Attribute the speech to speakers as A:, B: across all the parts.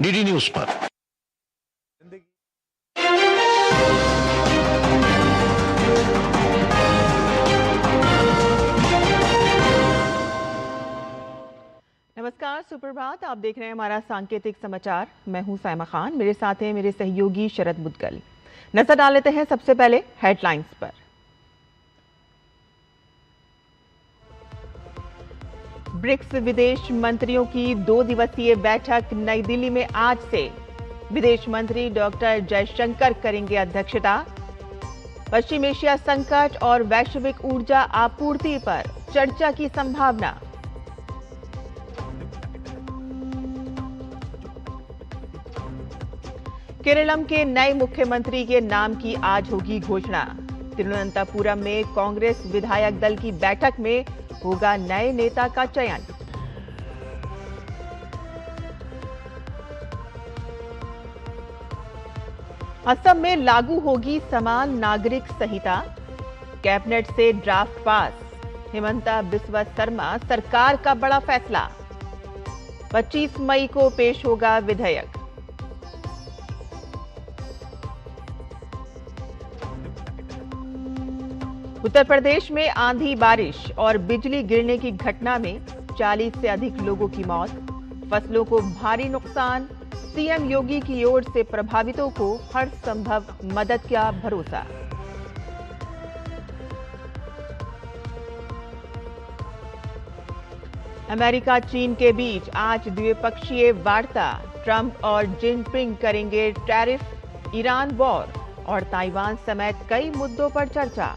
A: DD news पर।
B: नमस्कार, सुप्रभात। आप देख रहे हैं हमारा सांकेतिक समाचार। मैं हूं साइमा खान, मेरे साथ हैं मेरे सहयोगी शरद मुदगल। नजर डाल लेते हैं सबसे पहले हेडलाइंस पर। ब्रिक्स विदेश मंत्रियों की 2 दिवसीय बैठक नई दिल्ली में आज से। विदेश मंत्री डॉक्टर जयशंकर करेंगे अध्यक्षता। पश्चिम एशिया संकट और वैश्विक ऊर्जा आपूर्ति पर चर्चा की संभावना। केरलम के नए मुख्यमंत्री के नाम की आज होगी घोषणा। तिरुवनंतपुरम में कांग्रेस विधायक दल की बैठक में होगा नए नेता का चयन। असम में लागू होगी समान नागरिक संहिता। कैबिनेट से ड्राफ्ट पास। हिमंता बिस्वा शर्मा सरकार का बड़ा फैसला। 25 मई को पेश होगा विधेयक। उत्तर प्रदेश में आंधी बारिश और बिजली गिरने की घटना में 40 से अधिक लोगों की मौत। फसलों को भारी नुकसान। सीएम योगी की ओर से प्रभावितों को हर संभव मदद का भरोसा। अमेरिका चीन के बीच आज द्विपक्षीय वार्ता। ट्रंप और जिनपिंग करेंगे टैरिफ, ईरान वॉर और ताइवान समेत कई मुद्दों पर चर्चा।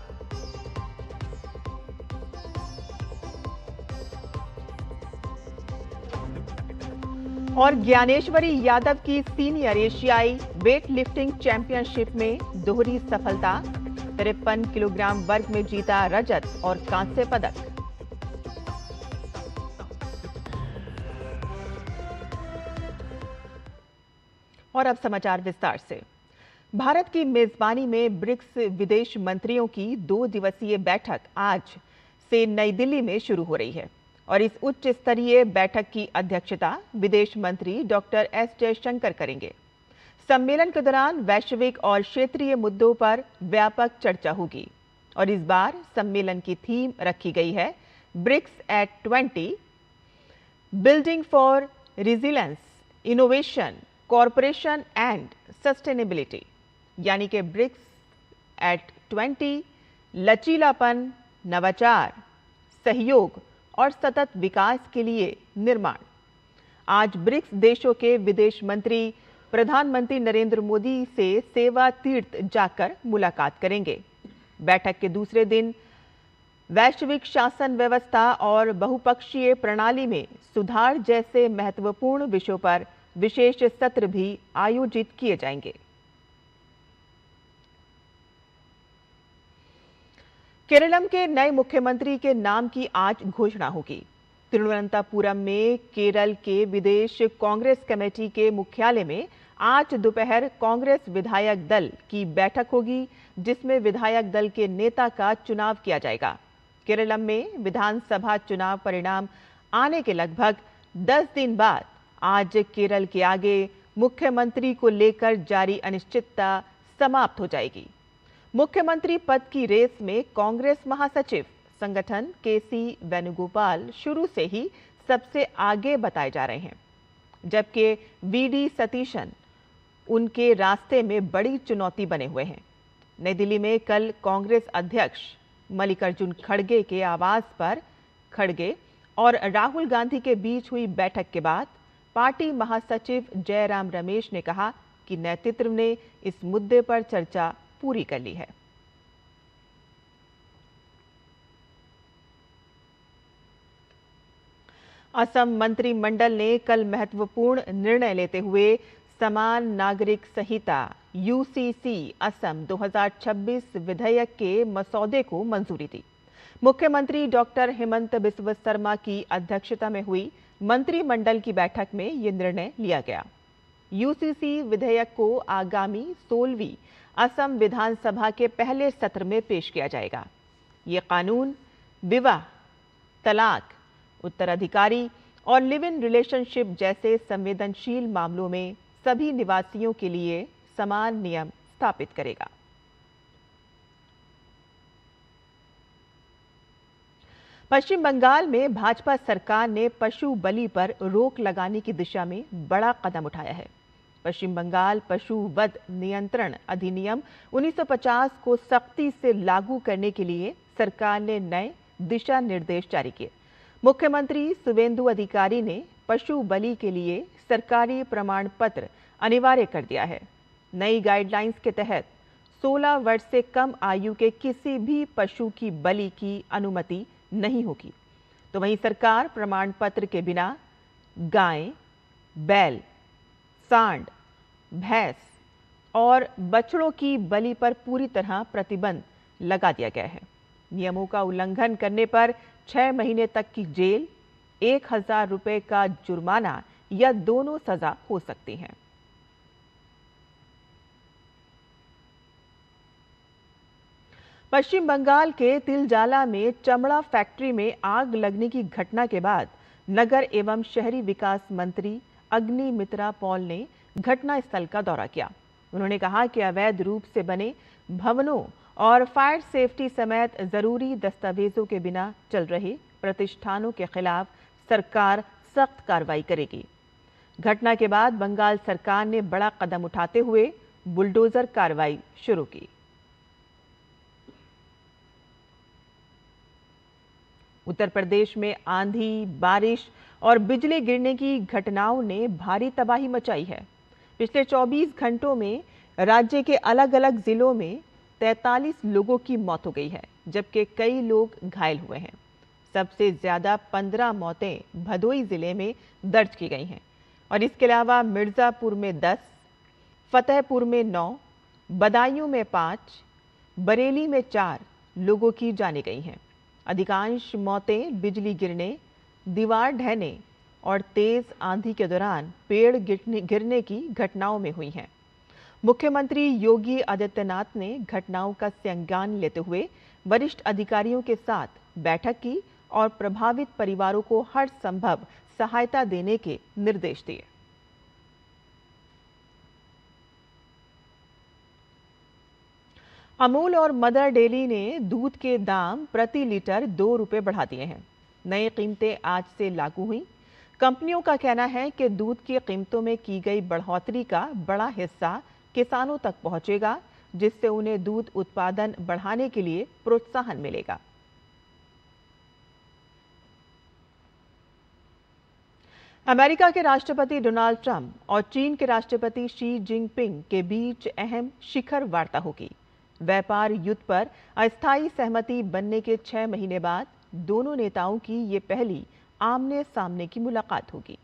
B: और ज्ञानेश्वरी यादव की सीनियर एशियाई वेट लिफ्टिंग चैंपियनशिप में दोहरी सफलता। 53 किलोग्राम वर्ग में जीता रजत और कांस्य पदक। और अब समाचार विस्तार से। भारत की मेजबानी में ब्रिक्स विदेश मंत्रियों की 2 दिवसीय बैठक आज से नई दिल्ली में शुरू हो रही है और इस उच्च स्तरीय बैठक की अध्यक्षता विदेश मंत्री डॉक्टर एस जयशंकर करेंगे। सम्मेलन के दौरान वैश्विक और क्षेत्रीय मुद्दों पर व्यापक चर्चा होगी और इस बार सम्मेलन की थीम रखी गई है BRICS at 20, building for resilience, innovation, corporation and sustainability, यानी कि ब्रिक्स एट 20 लचीलापन, नवाचार, सहयोग और सतत विकास के लिए निर्माण। आज ब्रिक्स देशों के विदेश मंत्री प्रधानमंत्री नरेंद्र मोदी से सेवा तीर्थ जाकर मुलाकात करेंगे। बैठक के दूसरे दिन वैश्विक शासन व्यवस्था और बहुपक्षीय प्रणाली में सुधार जैसे महत्वपूर्ण विषयों पर विशेष सत्र भी आयोजित किए जाएंगे। केरलम के नए मुख्यमंत्री के नाम की आज घोषणा होगी। तिरुवनंतपुरम में केरल के विदेश कांग्रेस कमेटी के मुख्यालय में आज दोपहर कांग्रेस विधायक दल की बैठक होगी, जिसमें विधायक दल के नेता का चुनाव किया जाएगा। केरलम में विधानसभा चुनाव परिणाम आने के लगभग 10 दिन बाद आज केरल के आगे मुख्यमंत्री को लेकर जारी अनिश्चितता समाप्त हो जाएगी। मुख्यमंत्री पद की रेस में कांग्रेस महासचिव संगठन केसी वेणुगोपाल शुरू से ही सबसे आगे बताए जा रहे हैं, जबकि वीडी सतीशन उनके रास्ते में बड़ी चुनौती बने हुए हैं। नई दिल्ली में कल कांग्रेस अध्यक्ष मल्लिकार्जुन खड़गे के आवास पर खड़गे और राहुल गांधी के बीच हुई बैठक के बाद पार्टी महासचिव जयराम रमेश ने कहा कि नेतृत्व ने इस मुद्दे पर चर्चा पूरी कर ली है। असम मंत्रिमंडल ने कल महत्वपूर्ण निर्णय लेते हुए समान नागरिक संहिता यूसीसी असम 2026 विधेयक के मसौदे को मंजूरी दी। मुख्यमंत्री डॉक्टर हिमंत बिस्वा शर्मा की अध्यक्षता में हुई मंत्रिमंडल की बैठक में यह निर्णय लिया गया। यूसीसी विधेयक को आगामी 16वीं असम विधानसभा के पहले सत्र में पेश किया जाएगा। ये कानून विवाह, तलाक, उत्तराधिकारी और लिव इन रिलेशनशिप जैसे संवेदनशील मामलों में सभी निवासियों के लिए समान नियम स्थापित करेगा। पश्चिम बंगाल में भाजपा सरकार ने पशु बलि पर रोक लगाने की दिशा में बड़ा कदम उठाया है। पश्चिम बंगाल पशु वध नियंत्रण अधिनियम 1950 को सख्ती से लागू करने के लिए सरकार ने नए दिशा निर्देश जारी किए। मुख्यमंत्री शुवेंदु अधिकारी ने पशु बलि के लिए सरकारी प्रमाण पत्र अनिवार्य कर दिया है। नई गाइडलाइंस के तहत 16 वर्ष से कम आयु के किसी भी पशु की बलि की अनुमति नहीं होगी। तो वहीं सरकार प्रमाण पत्र के बिना गाय, बैल, सांड, भैंस और बछड़ों की बलि पर पूरी तरह प्रतिबंध लगा दिया गया है। नियमों का उल्लंघन करने पर 6 महीने तक की जेल, 1000 रुपए का जुर्माना या दोनों सजा हो सकती हैं। पश्चिम बंगाल के तिलजाला में चमड़ा फैक्ट्री में आग लगने की घटना के बाद नगर एवं शहरी विकास मंत्री अग्निमित्रा पॉल ने घटनास्थल का दौरा किया। उन्होंने कहा कि अवैध रूप से बने भवनों और फायर सेफ्टी समेत जरूरी दस्तावेजों के बिना चल रहे प्रतिष्ठानों के खिलाफ सरकार सख्त कार्रवाई करेगी। घटना के बाद बंगाल सरकार ने बड़ा कदम उठाते हुए बुलडोजर कार्रवाई शुरू की। उत्तर प्रदेश में आंधी, बारिश और बिजली गिरने की घटनाओं ने भारी तबाही मचाई है। पिछले 24 घंटों में राज्य के अलग अलग जिलों में 43 लोगों की मौत हो गई है, जबकि कई लोग घायल हुए हैं। सबसे ज्यादा 15 मौतें भदोई जिले में दर्ज की गई हैं और इसके अलावा मिर्जापुर में 10, फतेहपुर में 9, बदायूं में 5, बरेली में 4 लोगों की जाने गई हैं। अधिकांश मौतें बिजली गिरने, दीवार ढहने और तेज आंधी के दौरान पेड़ गिरने की घटनाओं में हुई हैं। मुख्यमंत्री योगी आदित्यनाथ ने घटनाओं का संज्ञान लेते हुए वरिष्ठ अधिकारियों के साथ बैठक की और प्रभावित परिवारों को हर संभव सहायता देने के निर्देश दिए। अमूल और मदर डेयरी ने दूध के दाम प्रति लीटर 2 रुपए बढ़ा दिए हैं। नई कीमतें आज से लागू हुई। कंपनियों का कहना है कि दूध की कीमतों में की गई बढ़ोतरी का बड़ा हिस्सा किसानों तक पहुंचेगा, जिससे उन्हें दूध उत्पादन बढ़ाने के लिए प्रोत्साहन मिलेगा। अमेरिका के राष्ट्रपति डोनाल्ड ट्रंप और चीन के राष्ट्रपति शी जिनपिंग के बीच अहम शिखर वार्ता होगी। व्यापार युद्ध पर अस्थायी सहमति बनने के 6 महीने बाद दोनों नेताओं की ये पहली आमने सामने की मुलाकात होगी।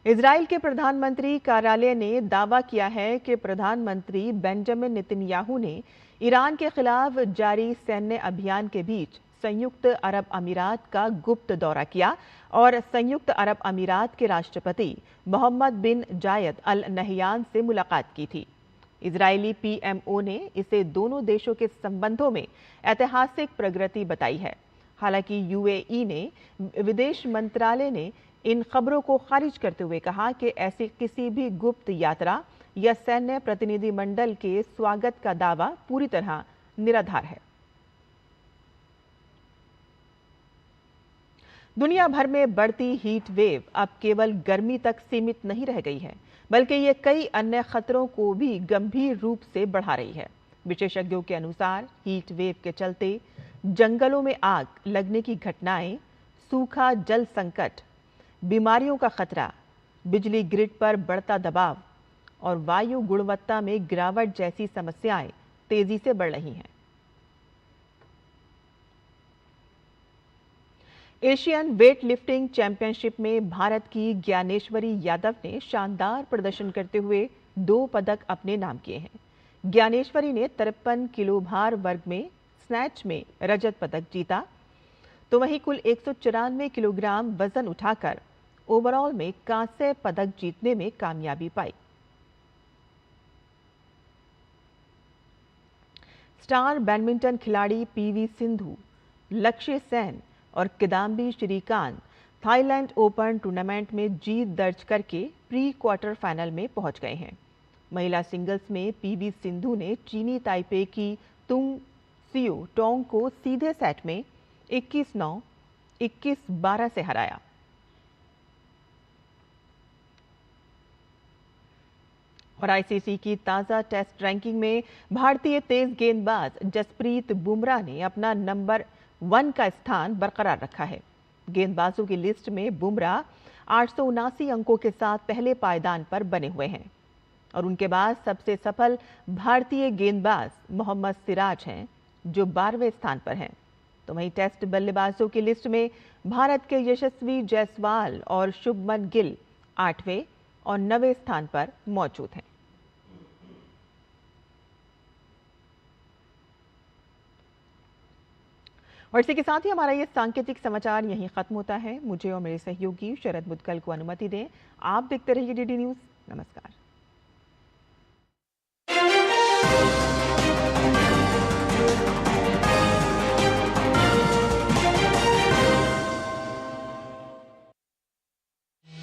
B: इजराइल के प्रधानमंत्री कार्यालय ने दावा किया है कि प्रधानमंत्री बेंजामिन नेतन्याहू ने ईरान के खिलाफ जारी सैन्य अभियान के बीच संयुक्त अरब अमीरात का गुप्त दौरा किया और संयुक्त अरब अमीरात के राष्ट्रपति मोहम्मद बिन जायद अल नहयान से मुलाकात की थी। इजरायली पीएमओ ने इसे दोनों देशों के संबंधों में ऐतिहासिक प्रगति बताई है। हालांकि यूएई ने विदेश मंत्रालय ने इन खबरों को खारिज करते हुए कहा कि ऐसी किसी भी गुप्त यात्रा या सैन्य प्रतिनिधिमंडल के स्वागत का दावा पूरी तरह निराधार है। दुनिया भर में बढ़ती हीट वेव अब केवल गर्मी तक सीमित नहीं रह गई है, बल्कि ये कई अन्य खतरों को भी गंभीर रूप से बढ़ा रही है। विशेषज्ञों के अनुसार हीट वेव के चलते जंगलों में आग लगने की घटनाएं, सूखा जल संकट, बीमारियों का खतरा, बिजली ग्रिड पर बढ़ता दबाव और वायु गुणवत्ता में गिरावट जैसी समस्याएं तेजी से बढ़ रही हैं। एशियन वेट लिफ्टिंग चैंपियनशिप में भारत की ज्ञानेश्वरी यादव ने शानदार प्रदर्शन करते हुए 2 पदक अपने नाम किए हैं। ज्ञानेश्वरी ने 53 किलो भार वर्ग में स्नैच में रजत पदक जीता, तो वहीं कुल 194 किलोग्राम वजन उठाकर ओवरऑल में कांस्य पदक जीतने में कामयाबी पाई। स्टार बैडमिंटन खिलाड़ी पीवी सिंधु, लक्ष्य सेन और Kidambi Srikanth Thailand Open tournament में जीत दर्ज करके प्री क्वार्टर फाइनल में पहुंच गए हैं। महिला सिंगल्स में पीवी सिंधु ने चीनी ताइपे की तुंग सियो टोंग को सीधे सेट में 21-9, 21-12 से हराया। और आईसीसी की ताज़ा टेस्ट रैंकिंग में भारतीय तेज गेंदबाज जसप्रीत बुमराह ने अपना नंबर 1 का स्थान बरकरार रखा है। गेंदबाजों की लिस्ट में बुमराह 879 अंकों के साथ पहले पायदान पर बने हुए हैं और उनके बाद सबसे सफल भारतीय गेंदबाज मोहम्मद सिराज हैं जो 12वें स्थान पर हैं। तो वहीं टेस्ट बल्लेबाजों की लिस्ट में भारत के यशस्वी जायसवाल और शुभमन गिल 8वें और 9वें स्थान पर मौजूद हैं। और इसी के साथ ही हमारा ये सांकेतिक समाचार यहीं खत्म होता है। मुझे और मेरे सहयोगी शरद मुदगल को अनुमति दें। आप देखते रहिए डीडी न्यूज़। नमस्कार।